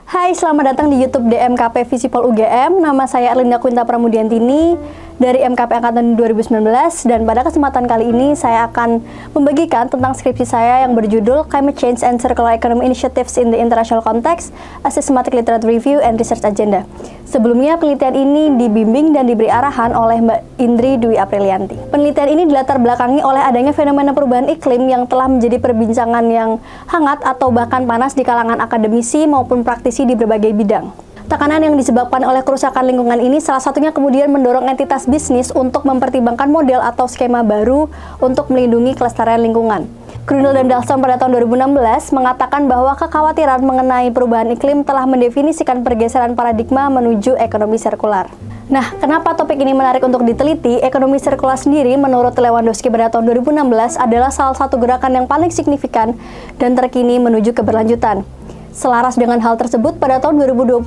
Hai, selamat datang di YouTube DMKP Visipol UGM. Nama saya Erlinda Quinta Pramudiantini dari MKP Angkatan 2019, dan pada kesempatan kali ini saya akan membagikan tentang skripsi saya yang berjudul Climate Change and Circular Economy Initiatives in the International Context, a Systematic Literature Review and Research Agenda. Sebelumnya, penelitian ini dibimbing dan diberi arahan oleh Mbak Indri Dwi Aprilianti. Penelitian ini dilatar belakangi oleh adanya fenomena perubahan iklim yang telah menjadi perbincangan yang hangat atau bahkan panas di kalangan akademisi maupun praktisi di berbagai bidang. Tekanan yang disebabkan oleh kerusakan lingkungan ini salah satunya kemudian mendorong entitas bisnis untuk mempertimbangkan model atau skema baru untuk melindungi kelestarian lingkungan. Grundle dan Dahlstrom pada tahun 2016 mengatakan bahwa kekhawatiran mengenai perubahan iklim telah mendefinisikan pergeseran paradigma menuju ekonomi sirkular. Nah, kenapa topik ini menarik untuk diteliti? Ekonomi sirkular sendiri menurut Lewandowski pada tahun 2016 adalah salah satu gerakan yang paling signifikan dan terkini menuju keberlanjutan. Selaras dengan hal tersebut, pada tahun 2021,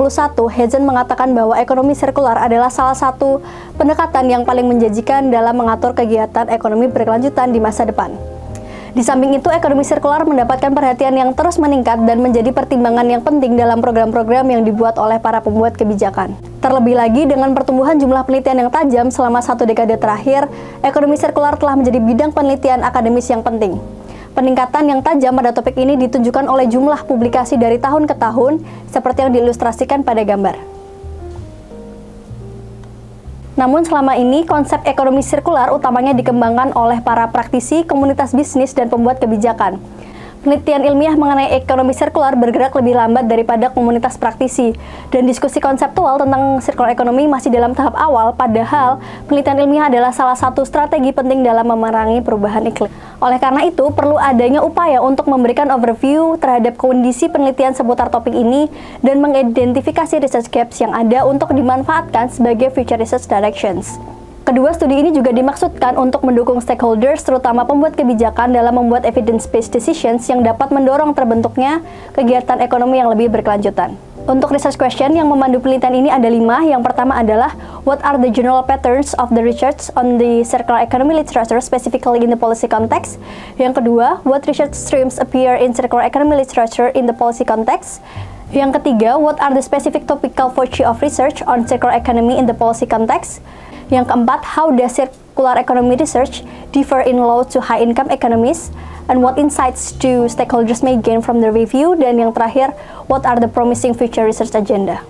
Hazen mengatakan bahwa ekonomi sirkular adalah salah satu pendekatan yang paling menjanjikan dalam mengatur kegiatan ekonomi berkelanjutan di masa depan. Di samping itu, ekonomi sirkular mendapatkan perhatian yang terus meningkat dan menjadi pertimbangan yang penting dalam program-program yang dibuat oleh para pembuat kebijakan. Terlebih lagi, dengan pertumbuhan jumlah penelitian yang tajam selama satu dekade terakhir, ekonomi sirkular telah menjadi bidang penelitian akademis yang penting. Peningkatan yang tajam pada topik ini ditunjukkan oleh jumlah publikasi dari tahun ke tahun, seperti yang diilustrasikan pada gambar. Namun selama ini, konsep ekonomi sirkular utamanya dikembangkan oleh para praktisi, komunitas bisnis, dan pembuat kebijakan. Penelitian ilmiah mengenai ekonomi sirkular bergerak lebih lambat daripada komunitas praktisi, dan diskusi konseptual tentang circular economy masih dalam tahap awal, padahal penelitian ilmiah adalah salah satu strategi penting dalam memerangi perubahan iklim. Oleh karena itu, perlu adanya upaya untuk memberikan overview terhadap kondisi penelitian seputar topik ini dan mengidentifikasi research gaps yang ada untuk dimanfaatkan sebagai future research directions. Kedua, studi ini juga dimaksudkan untuk mendukung stakeholders, terutama pembuat kebijakan, dalam membuat evidence-based decisions yang dapat mendorong terbentuknya kegiatan ekonomi yang lebih berkelanjutan. Untuk research question yang memandu penelitian ini ada 5. Yang pertama adalah, what are the general patterns of the research on the circular economy literature, specifically in the policy context? Yang kedua, what research streams appear in circular economy literature in the policy context? Yang ketiga, what are the specific topical focus of research on circular economy in the policy context? Yang keempat, how does circular economy research differ in low to high income economies? And what insights do stakeholders may gain from the review? Dan yang terakhir, what are the promising future research agenda?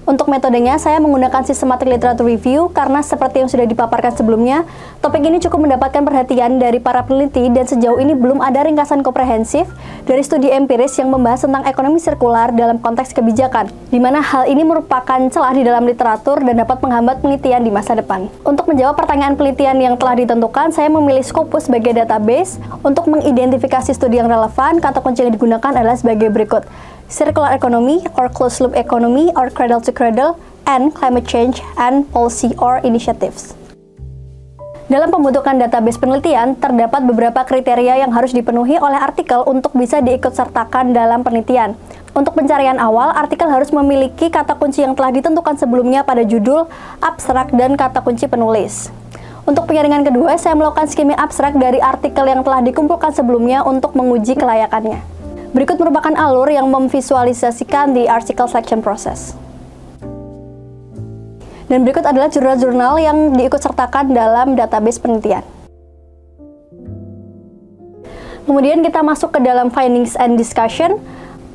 Untuk metodenya, saya menggunakan systematic literature review karena seperti yang sudah dipaparkan sebelumnya, topik ini cukup mendapatkan perhatian dari para peneliti dan sejauh ini belum ada ringkasan komprehensif dari studi empiris yang membahas tentang ekonomi sirkular dalam konteks kebijakan, di mana hal ini merupakan celah di dalam literatur dan dapat menghambat penelitian di masa depan. Untuk menjawab pertanyaan penelitian yang telah ditentukan, saya memilih Scopus sebagai database. Untuk mengidentifikasi studi yang relevan, kata kunci yang digunakan adalah sebagai berikut: circular economy or closed loop economy or cradle to cradle, and climate change and policy or initiatives. Dalam pembentukan database penelitian, terdapat beberapa kriteria yang harus dipenuhi oleh artikel untuk bisa diikutsertakan dalam penelitian. Untuk pencarian awal, artikel harus memiliki kata kunci yang telah ditentukan sebelumnya pada judul, abstrak, dan kata kunci penulis. Untuk penyaringan kedua, saya melakukan skimming abstrak dari artikel yang telah dikumpulkan sebelumnya untuk menguji kelayakannya. Berikut merupakan alur yang memvisualisasikan the article selection process. Dan berikut adalah jurnal-jurnal yang diikutsertakan dalam database penelitian. Kemudian kita masuk ke dalam findings and discussion.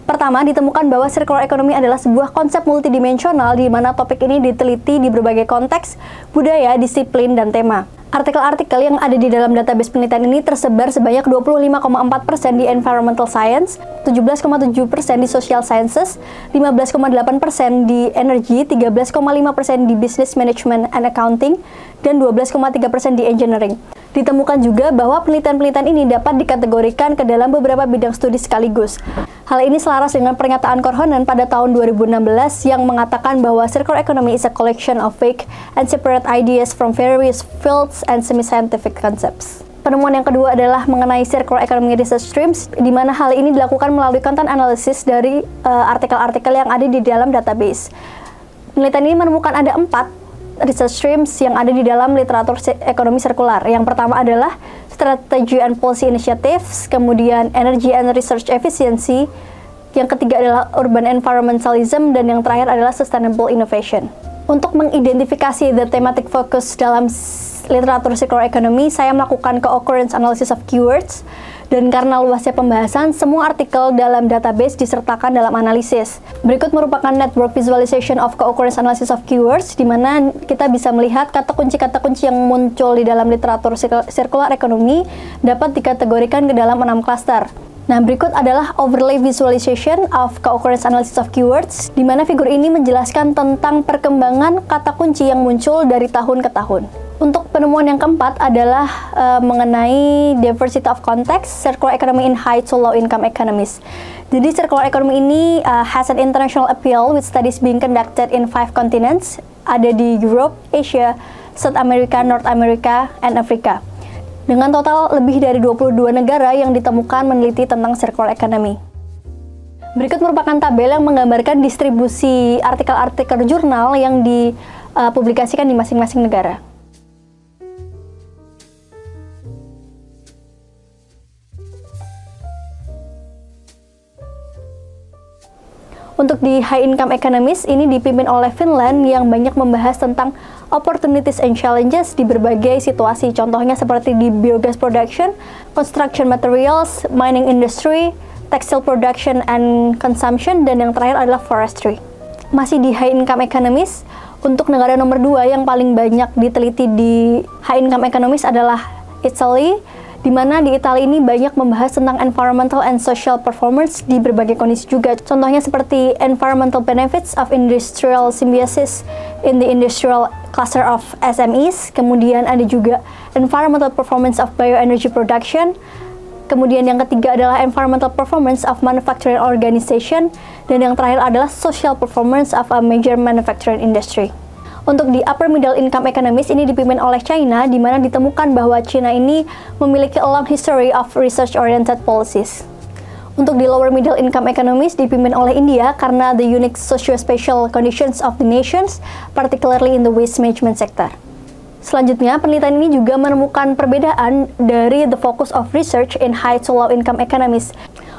Pertama, ditemukan bahwa circular economy adalah sebuah konsep multidimensional di mana topik ini diteliti di berbagai konteks, budaya, disiplin, dan tema. Artikel-artikel yang ada di dalam database penelitian ini tersebar sebanyak 25,4% di environmental science, 17,7% di social sciences, 15,8% di energy, 13,5% di business management and accounting, dan 12,3% di engineering. Ditemukan juga bahwa penelitian-penelitian ini dapat dikategorikan ke dalam beberapa bidang studi sekaligus. Hal ini selaras dengan pernyataan Korhonen pada tahun 2016 yang mengatakan bahwa circular economy is a collection of vague and separate ideas from various fields and semi-scientific concepts. Penemuan yang kedua adalah mengenai circular economy research streams, di mana hal ini dilakukan melalui content analysis dari artikel-artikel yang ada di dalam database. Penelitian ini menemukan ada 4 research streams yang ada di dalam literatur ekonomi sirkular. Yang pertama adalah Strategy and Policy Initiatives, kemudian Energy and Research Efficiency, yang ketiga adalah urban environmentalism, dan yang terakhir adalah sustainable innovation. Untuk mengidentifikasi the thematic focus dalam literatur circular economy, saya melakukan co-occurrence analysis of keywords, dan karena luasnya pembahasan, semua artikel dalam database disertakan dalam analisis. Berikut merupakan network visualization of co-occurrence analysis of keywords, di mana kita bisa melihat kata kunci yang muncul di dalam literatur circular economy dapat dikategorikan ke dalam 6 klaster. Nah, berikut adalah overlay visualization of co-occurrence analysis of keywords, di mana figur ini menjelaskan tentang perkembangan kata kunci yang muncul dari tahun ke tahun. Untuk penemuan yang keempat adalah mengenai diversity of context, circular economy in high to low income economies. Jadi circular economy ini has an international appeal with studies being conducted in 5 continents, ada di Europe, Asia, South America, North America, and Africa. Dengan total lebih dari 22 negara yang ditemukan meneliti tentang circular economy. Berikut merupakan tabel yang menggambarkan distribusi artikel-artikel jurnal yang dipublikasikan di masing-masing negara. Untuk di high income economies, ini dipimpin oleh Finland yang banyak membahas tentang opportunities and challenges di berbagai situasi. Contohnya seperti di biogas production, construction materials, mining industry, textile production and consumption, dan yang terakhir adalah forestry. Masih di high income economies, untuk negara nomor 2 yang paling banyak diteliti di high income economies adalah Italy, di mana di Italia ini banyak membahas tentang environmental and social performance di berbagai kondisi juga. Contohnya seperti environmental benefits of industrial symbiosis in the industrial cluster of SMEs, kemudian ada juga environmental performance of bioenergy production, kemudian yang ketiga adalah environmental performance of manufacturing organization, dan yang terakhir adalah social performance of a major manufacturing industry. Untuk di upper middle income economies, ini dipimpin oleh China, di mana ditemukan bahwa China ini memiliki a long history of research-oriented policies. Untuk di lower middle income economies dipimpin oleh India karena the unique socio-spatial conditions of the nations, particularly in the waste management sector. Selanjutnya, penelitian ini juga menemukan perbedaan dari the focus of research in high to low income economies.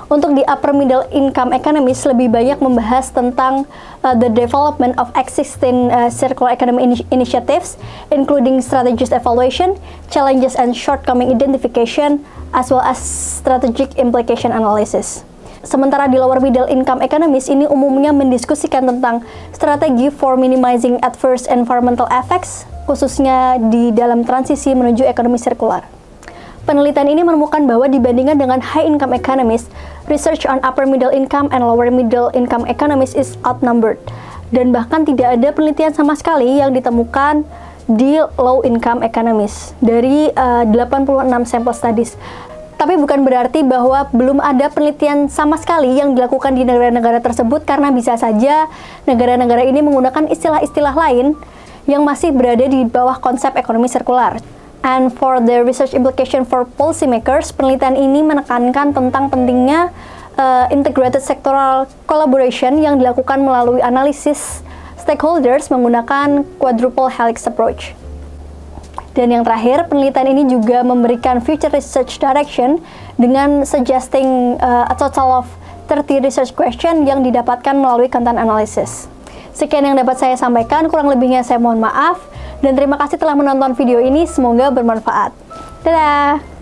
Untuk di upper middle income economies lebih banyak membahas tentang the development of existing circular economy initiatives, including strategies evaluation, challenges and shortcoming identification, as well as strategic implication analysis. Sementara di lower middle income economies ini umumnya mendiskusikan tentang strategi for minimizing adverse environmental effects, khususnya di dalam transisi menuju ekonomi sirkular. Penelitian ini menemukan bahwa dibandingkan dengan high income economies, research on upper middle income and lower middle income economies is outnumbered. Dan bahkan tidak ada penelitian sama sekali yang ditemukan di low income economies dari 86 sampel studies. Tapi bukan berarti bahwa belum ada penelitian sama sekali yang dilakukan di negara-negara tersebut, karena bisa saja negara-negara ini menggunakan istilah-istilah lain yang masih berada di bawah konsep ekonomi sirkular. And for the research implication for policymakers, penelitian ini menekankan tentang pentingnya integrated sectoral collaboration yang dilakukan melalui analisis stakeholders menggunakan quadruple helix approach. Dan yang terakhir, penelitian ini juga memberikan future research direction dengan suggesting a total of 30 research question yang didapatkan melalui content analysis. Sekian yang dapat saya sampaikan, kurang lebihnya saya mohon maaf. Dan terima kasih telah menonton video ini, semoga bermanfaat. Dadah!